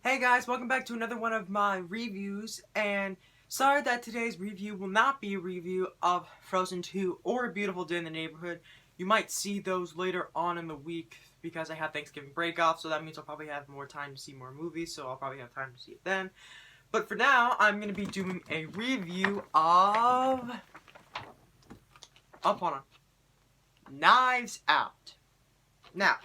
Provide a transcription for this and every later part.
Hey guys, welcome back to another one of my reviews, and sorry that today's review will not be a review of Frozen 2 or A Beautiful Day in the Neighborhood. You might see those later on in the week because I have Thanksgiving break off, so that means I'll probably have more time to see more movies, so I'll probably have time to see it then. But for now, I'm going to be doing a review of... hold on. Knives Out. Now,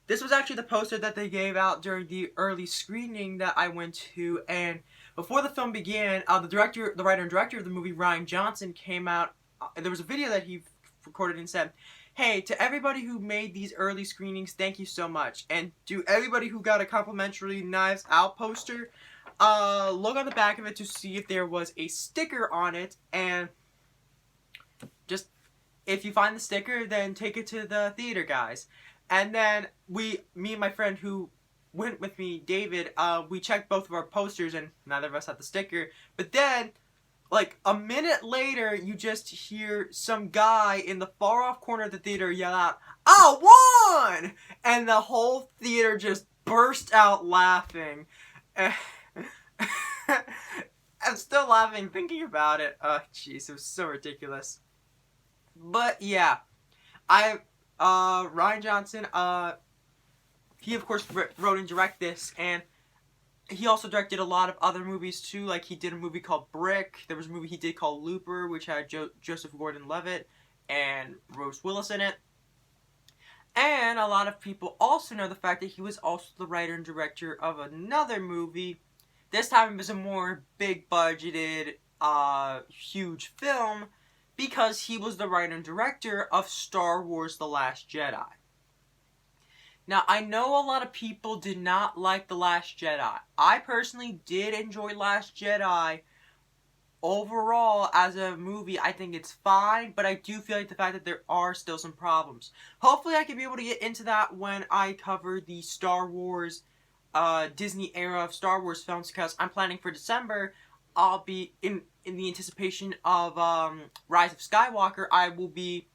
this was actually the poster that they gave out during the early screening that I went to, and before the film began, the writer and director of the movie, Rian Johnson, came out, and there was a video that he recorded and said, "Hey, to everybody who made these early screenings, thank you so much, and to everybody who got a complimentary Knives Out poster, look on the back of it to see if there was a sticker on it, and just, if you find the sticker, then take it to the theater, guys." And then me and my friend who went with me, David, we checked both of our posters and neither of us had the sticker. But then, like a minute later, you just hear some guy in the far off corner of the theater yell out, "I won!" And the whole theater just burst out laughing. I'm still laughing thinking about it. Oh, jeez, it was so ridiculous. But yeah, Rian Johnson, he of course wrote and directed this, and he also directed a lot of other movies too. Like, he did a movie called Brick. There was a movie he did called Looper, which had Joseph Gordon-Levitt and Rose Willis in it. And a lot of people also know the fact that he was also the writer and director of another movie. This time it was a more big-budgeted, huge film, because he was the writer and director of Star Wars: The Last Jedi. Now, I know a lot of people did not like The Last Jedi. I personally did enjoy Last Jedi. Overall, as a movie, I think it's fine, but I do feel like the fact that there are still some problems. Hopefully, I can be able to get into that when I cover the Star Wars, Disney era of Star Wars films, because I'm planning for December. I'll be in the anticipation of Rise of Skywalker. I will be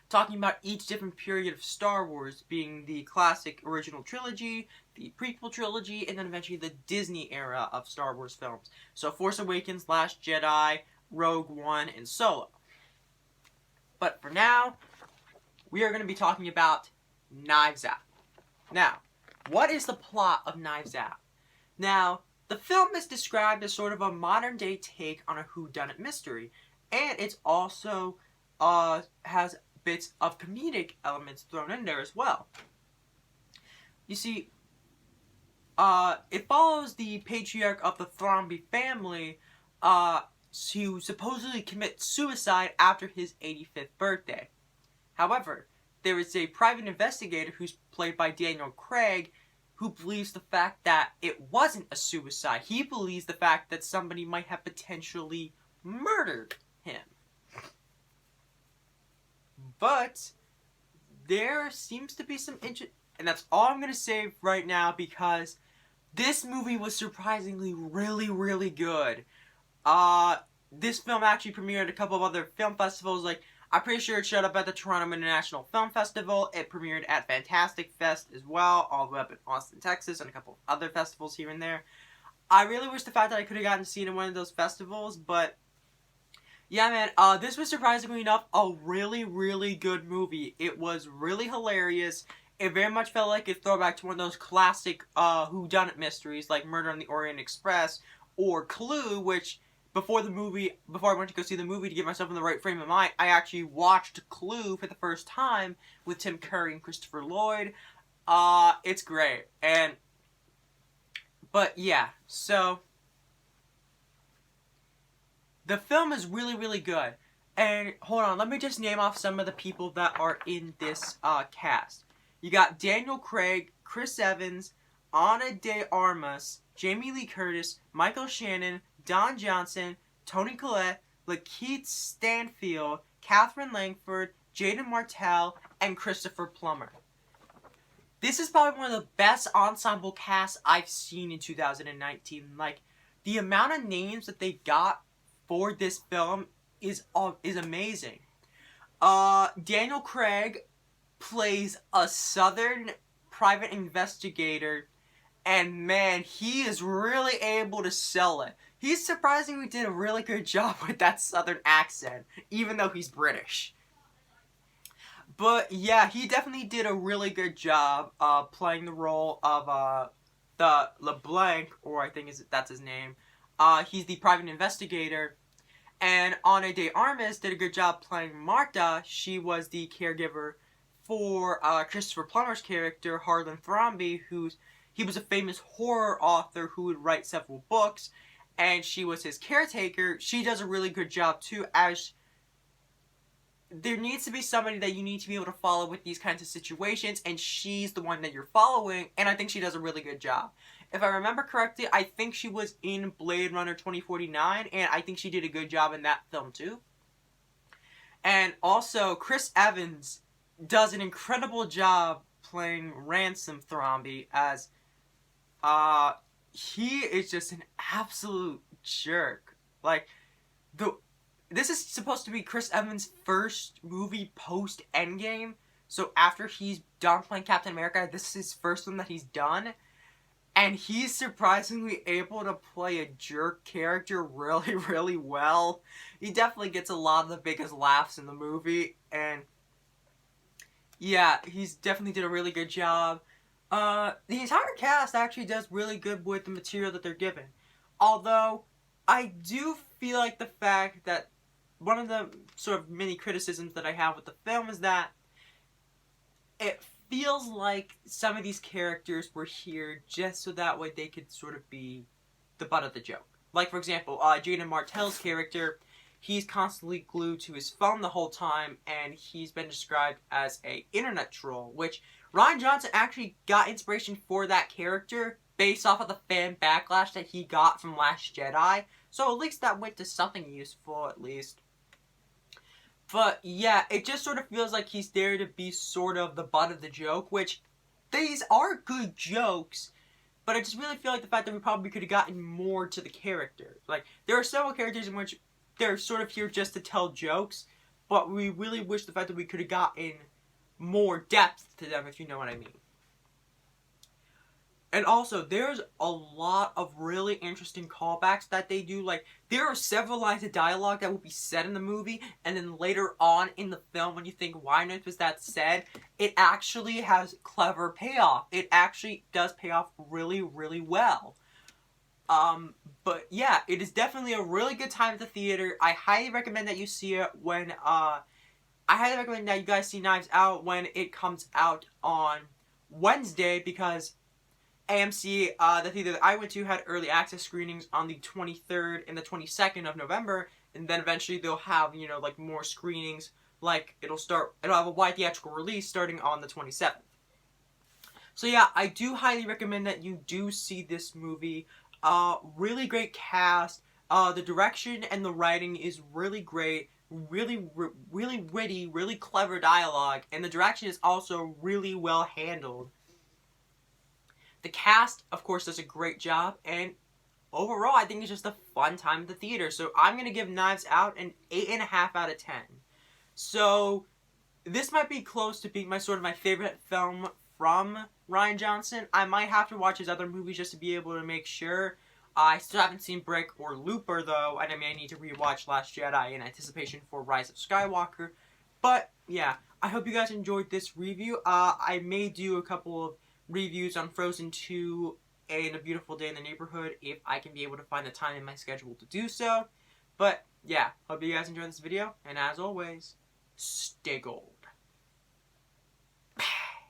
talking about each different period of Star Wars, being the classic original trilogy, the prequel trilogy, and then eventually the Disney era of Star Wars films. So Force Awakens, Last Jedi, Rogue One, and Solo. But for now, we are going to be talking about Knives Out. Now, what is the plot of Knives Out? Now, the film is described as sort of a modern-day take on a whodunit mystery, and it also has bits of comedic elements thrown in there as well. You see, it follows the patriarch of the Thrombey family, who supposedly commits suicide after his 85th birthday. However, there is a private investigator who's played by Daniel Craig, who believes the fact that it wasn't a suicide. He believes the fact that somebody might have potentially murdered him. But there seems to be some interest, and that's all I'm going to say right now, because this movie was surprisingly really, really good. This film actually premiered at a couple of other film festivals. Like, I'm pretty sure it showed up at the Toronto International Film Festival. It premiered at Fantastic Fest as well, all the way up in Austin, Texas, and a couple of other festivals here and there. I really wish the fact that I could have gotten to see it in one of those festivals, but yeah, man, this was surprisingly enough a really, really good movie. It was really hilarious. It very much felt like a throwback to one of those classic whodunit mysteries like Murder on the Orient Express or Clue, which before I went to go see the movie to get myself in the right frame of mind, I actually watched Clue for the first time with Tim Curry and Christopher Lloyd. It's great. But yeah, so the film is really, really good. And hold on, let me just name off some of the people that are in this cast. You got Daniel Craig, Chris Evans, Ana de Armas, Jamie Lee Curtis, Michael Shannon, Don Johnson, Toni Collette, Lakeith Stanfield, Katherine Langford, Jaden Martell, and Christopher Plummer. This is probably one of the best ensemble casts I've seen in 2019. Like, the amount of names that they got for this film is amazing. Daniel Craig plays a Southern private investigator And man, he is really able to sell it. He surprisingly did a really good job with that southern accent, even though he's British. But yeah, he definitely did a really good job playing the role of the LeBlanc, or I think that's his name. He's the private investigator. And on a day, Armas did a good job playing Martha. She was the caregiver for Christopher Plummer's character, Harlan Thrombey, he was a famous horror author who would write several books, and she was his caretaker. She does a really good job too, as there needs to be somebody that you need to be able to follow with these kinds of situations, and she's the one that you're following, and I think she does a really good job. If I remember correctly, I think she was in Blade Runner 2049, and I think she did a good job in that film too. And also, Chris Evans does an incredible job playing Ransom Thrombey, as he is just an absolute jerk. Like, this is supposed to be Chris Evans' first movie post-Endgame, so after he's done playing Captain America, this is his first one that he's done, and he's surprisingly able to play a jerk character really, really well. He definitely gets a lot of the biggest laughs in the movie, and yeah, he's definitely did a really good job. The entire cast actually does really good with the material that they're given. Although, I do feel like the fact that one of the sort of mini criticisms that I have with the film is that it feels like some of these characters were here just so that way they could sort of be the butt of the joke. Like, for example, Jaden Martell's character, he's constantly glued to his phone the whole time, and he's been described as a internet troll, which Rian Johnson actually got inspiration for that character based off of the fan backlash that he got from Last Jedi, so at least that went to something useful, at least. But yeah, it just sort of feels like he's there to be sort of the butt of the joke, which these are good jokes, but I just really feel like the fact that we probably could have gotten more to the character. Like, there are several characters in which they're sort of here just to tell jokes, but we really wish the fact that we could have gotten more depth to them, if you know what I mean. And also, there's a lot of really interesting callbacks that they do. Like, there are several lines of dialogue that will be said in the movie, and then later on in the film, when you think, why on earth was that said? It actually has clever payoff. It actually does pay off really, really well. But yeah, it is definitely a really good time at the theater. I highly recommend that you see it when, I highly recommend that you guys see Knives Out when it comes out on Wednesday, because AMC, the theater that I went to, had early access screenings on the 23rd and the 22nd of November, and then eventually they'll have, you know, like, more screenings, like, it'll have a wide theatrical release starting on the 27th. So yeah, I do highly recommend that you do see this movie. Really great cast, the direction and the writing is really great, really witty, really clever dialogue, and the direction is also really well handled. The cast, of course, does a great job, and overall, I think it's just a fun time at the theater. So I'm going to give Knives Out an 8.5 out of 10. So this might be close to being my favorite film from Rian Johnson. I might have to watch his other movies just to be able to make sure. I still haven't seen Brick or Looper, though, and I may need to rewatch Last Jedi in anticipation for Rise of Skywalker. But, yeah, I hope you guys enjoyed this review. I may do a couple of reviews on Frozen 2 and A Beautiful Day in the Neighborhood if I can be able to find the time in my schedule to do so. But, yeah, hope you guys enjoyed this video, and as always, stay gold.